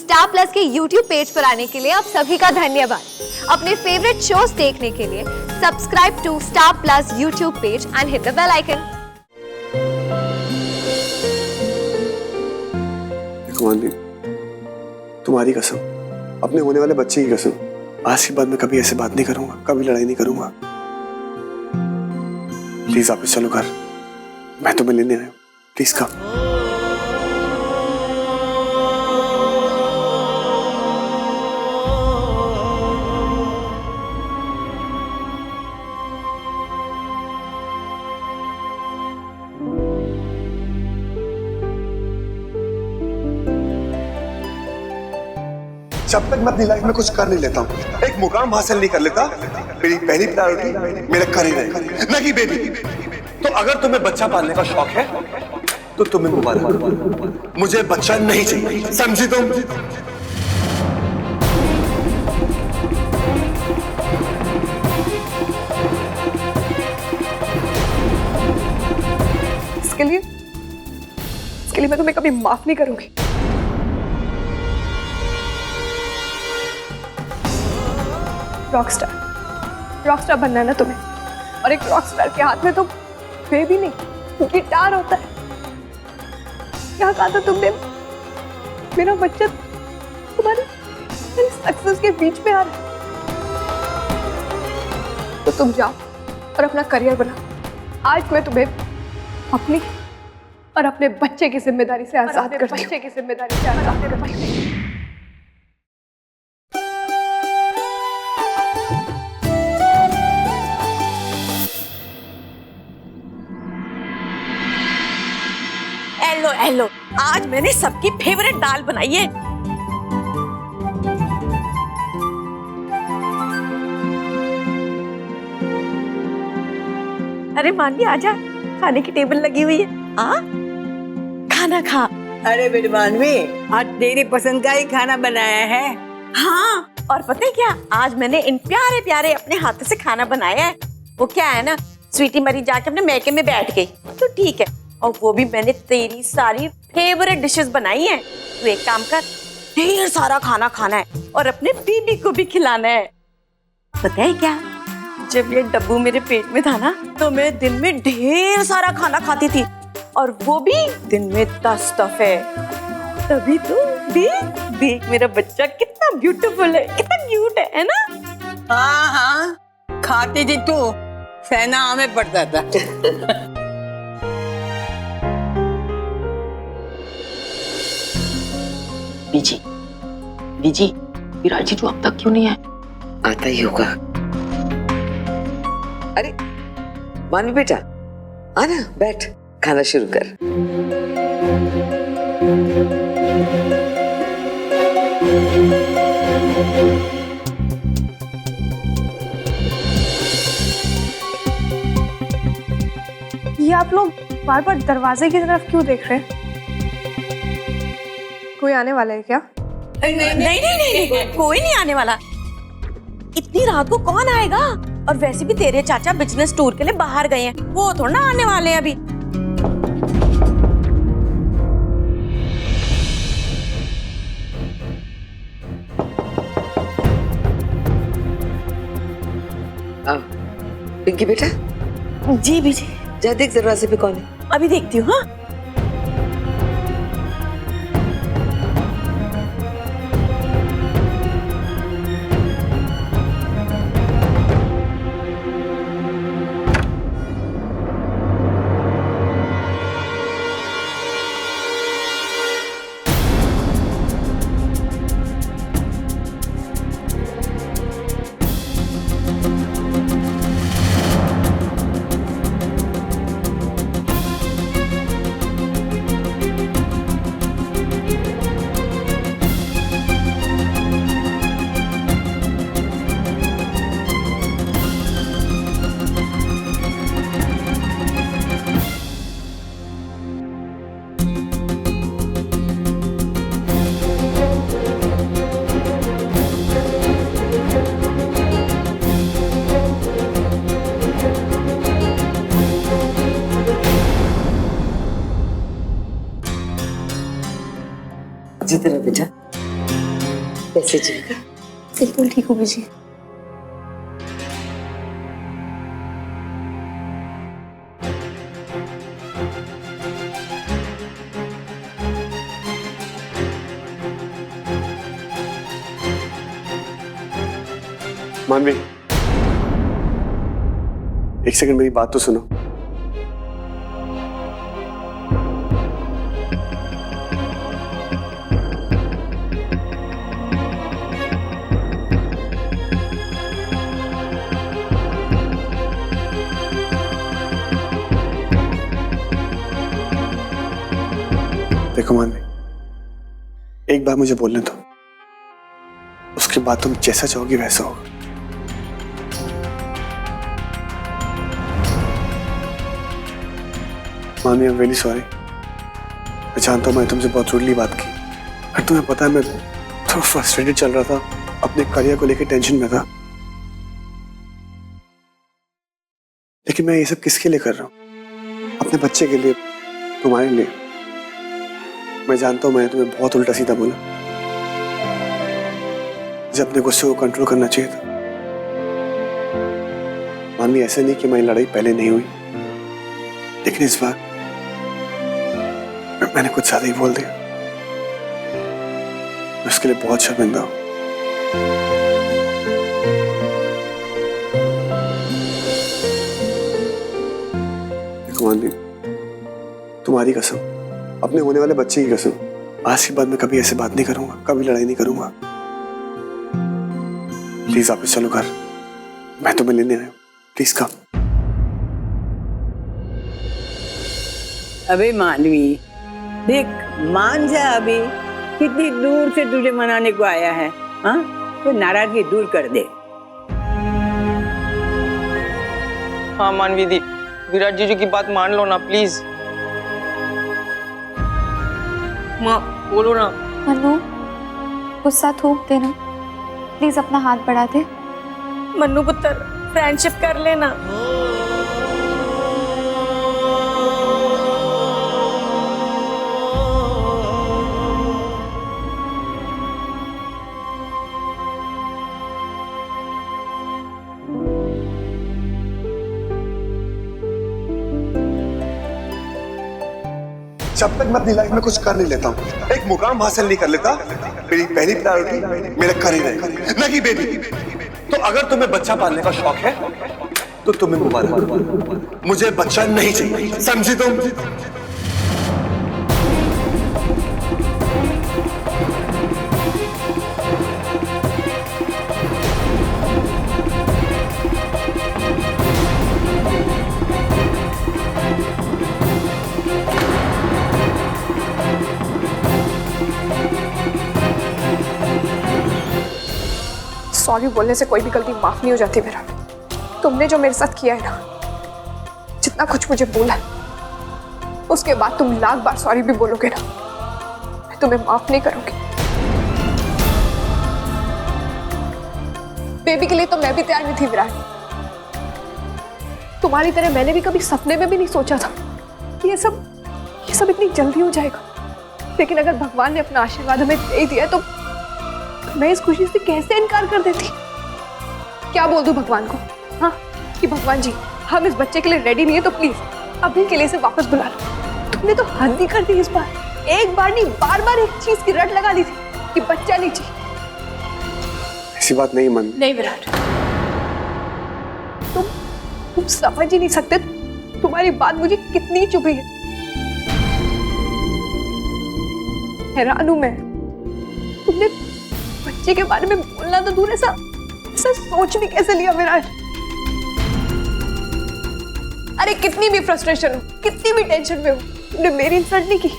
Star plus के YouTube page पर आने के लिए आप सभी का धन्यवाद। अपने फेवरेट शोज देखने के लिए subscribe to Star Plus YouTube page and hit the bell icon. तुम्हारी कसम, अपने होने वाले बच्चे की कसम, आज के बाद मैं कभी ऐसे बात नहीं करूंगा, कभी लड़ाई नहीं करूंगा। प्लीज वापस चलो घर, मैं तुम्हें लेने आया हूं, प्लीज कम। जब तक मैं अपनी लाइफ में कुछ कर नहीं लेता हूँ, एक मुकाम हासिल नहीं कर लेता, मेरी पहली प्रायोरिटी मेरा करियर है, न कि बेबी। तो अगर तुम्हें बच्चा पालने का शौक है तो तुम्हें मुबारक, मुझे बच्चा नहीं चाहिए, समझी तुम? इसके लिए मैं तुम्हें कभी माफ नहीं करूंगी। रॉकस्टार बनना है ना तुम्हें, और एक रॉकस्टार के हाथ में तो बेबी नहीं, गिटार होता है। क्या कहा था तुमने? मेरा बच्चा तुम्हारे सक्सेस के बीच में आ रहा है, तो तुम जाओ और अपना करियर बनाओ। आज मैं तुम्हें अपनी और अपने बच्चे की जिम्मेदारी से आजाद करती हूँ। हेलो, आज मैंने सबकी फेवरेट दाल बनाई है। अरे मानवी आजा, खाने की टेबल लगी हुई है, खाना खा। अरे बेटी मानवी, आज तेरी पसंद का ही खाना बनाया है। हाँ, और पता है क्या, आज मैंने इन प्यारे प्यारे अपने हाथों से खाना बनाया है। वो क्या है ना, स्वीटी मरी जाके अपने मैके में बैठ गई तो ठीक है, और वो भी मैंने तेरी सारी फेवरेट डिशेस बनाई हैं। तो एक काम कर, ढेर सारा खाना खाना है और अपने बीबी को भी खिलाना है। पता है क्या, जब ये डब्बू मेरे पेट में था ना, तो मैं दिन में ढेर सारा खाना खाती थी, और वो भी दिन में 10 दफे। तभी तो देख मेरा बच्चा कितना ब्यूटीफुल है, कितना क्यूट है ना? हाँ, खाती थी तू, सहना हमें पड़ता था। बीजी, विराजी तू अब तक क्यों नहीं आया? आता ही होगा। अरे मानवी बेटा, आना, बैठ, खाना शुरू कर। ये आप लोग बार बार दरवाजे की तरफ क्यों देख रहे हैं? कोई आने वाला है क्या? नहीं, कोई नहीं आने वाला। इतनी रात को कौन आएगा? और वैसे भी तेरे चाचा बिजनेस टूर के लिए बाहर गए हैं, वो थोड़ा ना आने वाले हैं अभी। पिंकी बेटा। जी बीजी। जा देख दरवाजे पे कौन है। अभी देखती हूँ। हाँ, जीते रहो बेटा। कैसे जी? बिल्कुल ठीक हूँ बीजी। मानवी, एक सेकंड मेरी बात तो सुनो। देखो मानवी, एक बार मुझे बोलने दो, उसके बाद तुम जैसा चाहोगी वैसा होगा। मामी, आई एम रियली सॉरी। मैं जानता हूँ मैं तुमसे बहुत रूडली बात की। और तुम्हें पता है मैं थोड़ा फ्रस्ट्रेटेड चल रहा था, अपने करियर को लेकर टेंशन में था। लेकिन मैं ये सब किसके लिए कर रहा हूँ? अपने बच्चे के लिए, तुम्हारे लिए। मैं जानता हूँ मैंने तुम्हें बहुत उल्टा सीधा बोला। मुझे अपने गुस्से को कंट्रोल करना चाहिए था। मामी, ऐसा नहीं कि हमारी लड़ाई पहले नहीं हुई, लेकिन इस बार मैंने कुछ ज्यादा ही बोल दिया। मैं उसके लिए बहुत शर्मिंदा हूं। देखो मानवी, तुम्हारी कसम, अपने होने वाले बच्चे की कसम, आज के बाद मैं कभी ऐसे बात नहीं करूंगा, कभी लड़ाई नहीं करूंगा। प्लीज वापस चलो घर, मैं तुम्हें लेने आया हूं। Please come. अबे मानवी, देख मान जा, अभी कितनी दूर से तुझे मनाने को आया है। हाँ, तो नाराजगी दूर कर दे। हाँ मानवी दी, विराट जीजू की बात मान लो ना प्लीज। माँ बोलो ना। मनु, गुस्सा थूक देना, प्लीज अपना हाथ बढ़ा दे। मन्नू पुत्र, फ्रेंडशिप कर लेना। जब तक मैं अपनी लाइफ में कुछ कर नहीं लेता हूँ, एक मुकाम हासिल नहीं कर लेता, मेरी पहली प्रायोरिटी मेरा करियर है, न कि बेबी। तो अगर तुम्हें बच्चा पालने का शौक है तो तुम्हें मुबारक, मुझे बच्चा नहीं चाहिए, समझी तुम? सॉरी बोलने से कोई भी गलती माफ नहीं हो जाती मेरा। तुमने जो मेरे साथ किया है ना, जितना कुछ मुझे बोला है, उसके बाद तुम लाख बार सॉरी भी बोलोगे ना, मैं तुम्हें माफ नहीं करूंगी। बेबी के लिए तो मैं भी तैयार नहीं थी विराट। तुम्हारी तरह मैंने भी कभी सपने में भी नहीं सोचा था कि ये सब इतनी जल्दी हो जाएगा। लेकिन अगर भगवान ने अपना आशीर्वाद हमें दे दिया तो मैं इस खुशी से कैसे इनकार कर देती? क्या बोल दूं भगवान को? हाँ, कि भगवान जी हम इस बच्चे के लिए रेडी नहीं है, तो प्लीज अभी के लिए इसे वापस बुला लो। तुमने तो हद ही कर दी इस बार। एक बार नहीं, बार बार एक चीज की रट लगा दी थी कि बच्चा नहीं चाहिए। ऐसी बात नहीं मन। नहीं विराट, तुम समझ ही नहीं सकते तुम्हारी बात मुझे कितनी चुभी है। हैरान हूं मैं, तुमने बच्चे के बारे में बोलना तो दूर, ऐसा सोच भी कैसे लिया विराट? अरे कितनी भी फ्रस्ट्रेशन हो, कितनी भी टेंशन में हो, तुमने मेरी इंसल्ट नहीं की,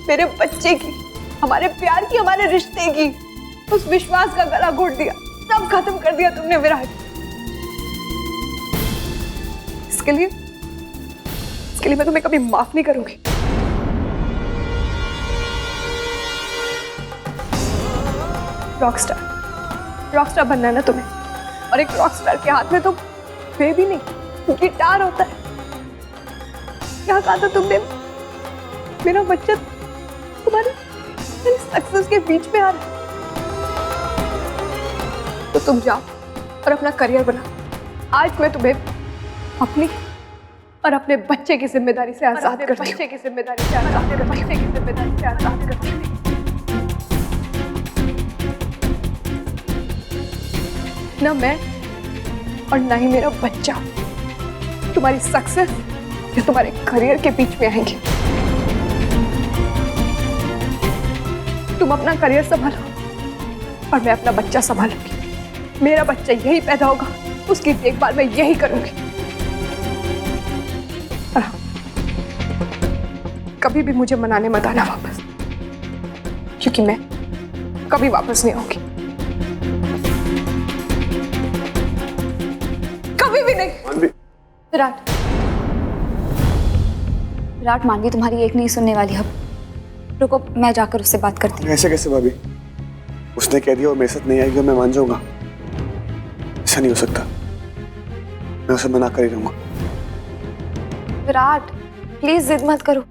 मेरे बच्चे की, हमारे प्यार की, हमारे रिश्ते की, उस विश्वास का गला घोट दिया, सब खत्म कर दिया तुमने विराट। इसके लिए मैं तुम्हें कभी माफ नहीं करूंगी। रॉकस्टार बनना है ना तुम्हें, और एक रॉकस्टार के हाथ में तो बेबी नहीं, गिटार होता है। क्या कहा था तुमने? मेरा बच्चा तुम्हारी सक्सेस के बीच में आ रहा है। तो तुम जाओ और अपना करियर बनाओ। आज मैं तुम्हें अपनी और अपने बच्चे की जिम्मेदारी से आजाद करती हूँ। बच्चे की जिम्मेदारी से आजाद करती हूँ। बच्चे की जिम्मेदारी से आजाद करती हूँ। ना मैं और ना ही मेरा बच्चा तुम्हारी सक्सेस या तुम्हारे करियर के बीच में आएंगे। तुम अपना करियर संभालो और मैं अपना बच्चा संभालूंगी। मेरा बच्चा यही पैदा होगा, उसकी देखभाल मैं यही करूंगी। और हाँ, कभी भी मुझे मनाने मत आना वापस, क्योंकि मैं कभी वापस नहीं आऊंगी, कभी भी नहीं। विराट, विराट, मानवी तुम्हारी एक नहीं सुनने वाली। अब रुको, मैं जाकर उससे बात करती हूँ। ऐसे कैसे भाभी? उसने कह दिया और मेरे साथ नहीं आएगी और मैं मान जाऊंगा? ऐसा नहीं हो सकता, मैं उसे मना कर ही रहूंगा। विराट, प्लीज जिद मत करो।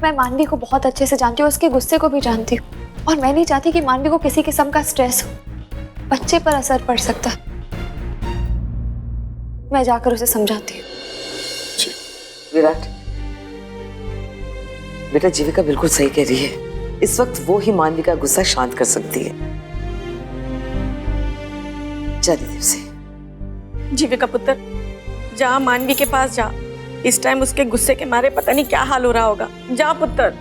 मैं मानवी को बहुत अच्छे से जानती हूँ, उसके गुस्से को भी जानती हूँ, और मैं नहीं चाहती कि मानवी को किसी किस्म का स्ट्रेस हो, बच्चे पर असर पड़ सकता है। मैं जाकर उसे समझाती हूँ। विराट, बेटा जीविका बिल्कुल सही कह रही है। इस वक्त वो ही मानवी का गुस्सा शांत कर सकती है। जा दीदी उसे। जीविका पुत्र, जा मानवी के पास जा। इस टाइम उसके गुस्से के मारे पता नहीं क्या हाल हो रहा होगा। जा पुत्र।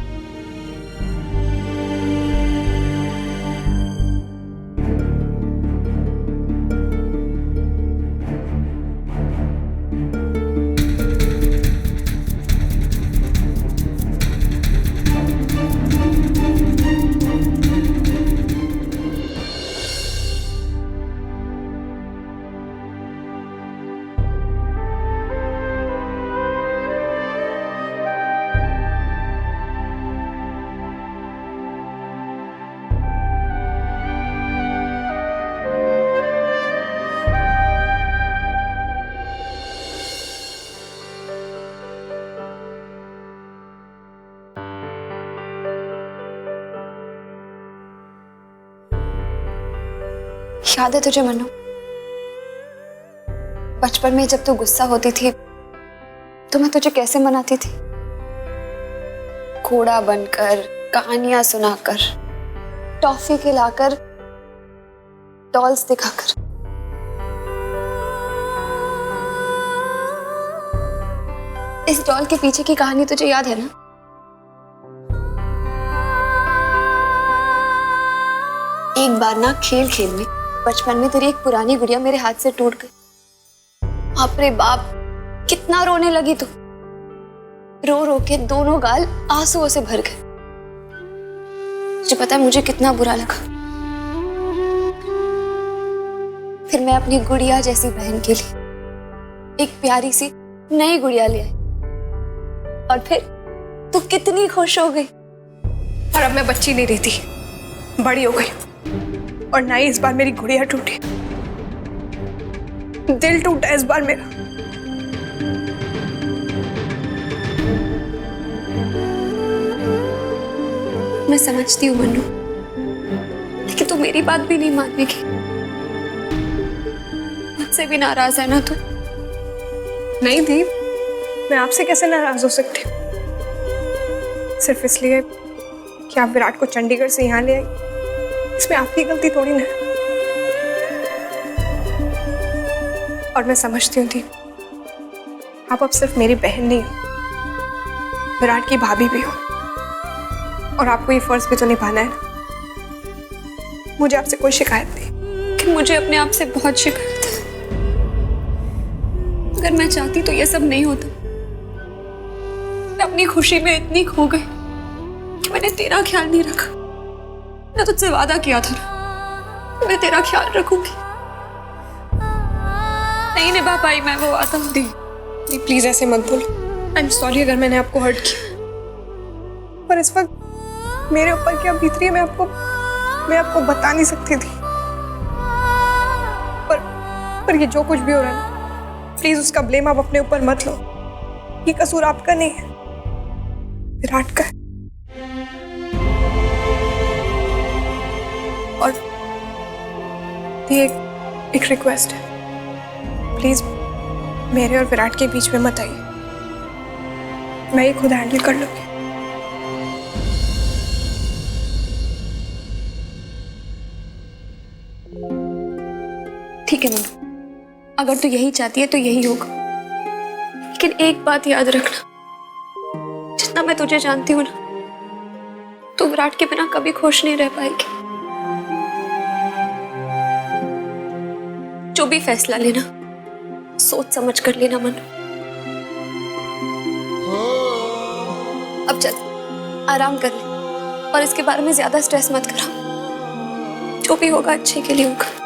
याद है तुझे मन्नू, बचपन में जब तू गुस्सा होती थी तो मैं तुझे कैसे मनाती थी? घोड़ा बनकर, कहानियां सुनाकर, टॉफी खिलाकर, डॉल्स दिखाकर। इस डॉल के पीछे की कहानी तुझे याद है ना? एक बार ना खेल खेल में बचपन में तेरी एक पुरानी गुड़िया मेरे हाथ से टूट गई। बाप रे बाप, कितना रोने लगी तू। रो रो के दोनों गाल आंसुओं से भर गए। तुझे पता है मुझे कितना बुरा लगा। फिर मैं अपनी गुड़िया जैसी बहन के लिए एक प्यारी सी नई गुड़िया ले आई, और फिर तू कितनी खुश हो गई। और अब मैं बच्ची नहीं रहती, बड़ी हो गई, और ना ही इस बार मेरी गुड़िया टूटी, दिल टूटा इस बार मेरा। मैं समझती हूँ मन्नू, लेकिन तू मेरी बात भी नहीं मानेगी। मुझसे भी नाराज है ना तू? नहीं दीप, मैं आपसे कैसे नाराज हो सकती हूँ? सिर्फ इसलिए कि आप विराट को चंडीगढ़ से यहाँ ले आई, इसमें आपकी गलती थोड़ी ना। और मैं समझती हूँ दीप, आप अब सिर्फ मेरी बहन नहीं हो, विराट की भाभी भी हो, और आपको ये फर्ज भी तो निभाना है ना। मुझे आपसे कोई शिकायत नहीं। कि मुझे अपने आप से बहुत शिकायत है। अगर मैं चाहती तो ये सब नहीं होता। मैं अपनी खुशी में इतनी खो गई कि मैंने तेरा ख्याल नहीं रखा। मैं तुझसे वादा किया था ना, मैं तेरा ख्याल रखूंगी। नहीं निभा पाई मैं वो वादा। दी प्लीज ऐसे मत बोलो। आई एम सॉरी अगर मैंने आपको हर्ट किया, पर इस वक्त मेरे ऊपर क्या बीत रही है मैं आपको बता नहीं सकती थी। पर ये जो कुछ भी हो रहा है ना, प्लीज उसका ब्लेम आप अपने ऊपर मत लो। ये कसूर आपका नहीं है, विराट का है। दीदी एक रिक्वेस्ट है, प्लीज मेरे और विराट के बीच में मत आइए, मैं ये खुद हैंडल कर लूंगी। ठीक है मम्मी, अगर तू यही चाहती है तो यही होगा, लेकिन एक बात याद रखना, जितना मैं तुझे जानती हूँ ना, तू विराट के बिना कभी खुश नहीं रह पाएगी। जो भी फैसला लेना सोच समझ कर लेना मनु। अब चल आराम कर ले और इसके बारे में ज्यादा स्ट्रेस मत करा, जो भी होगा अच्छे के लिए होगा।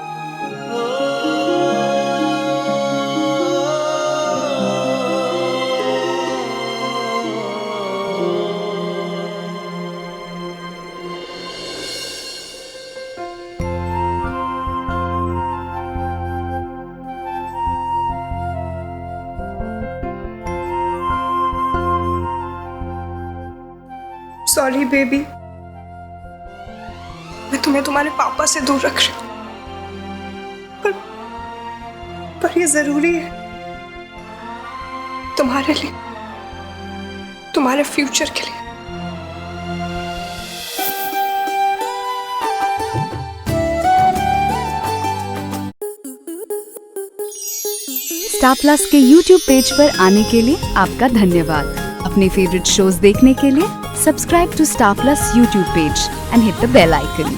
सॉरी बेबी, मैं तुम्हें तुम्हारे पापा से दूर रख रही हूँ, पर ये जरूरी है तुम्हारे लिए, तुम्हारे फ्यूचर के लिए। स्टार प्लस के YouTube पेज पर आने के लिए आपका धन्यवाद। अपने फेवरेट शोज देखने के लिए subscribe to Star Plus YouTube page and hit the bell icon.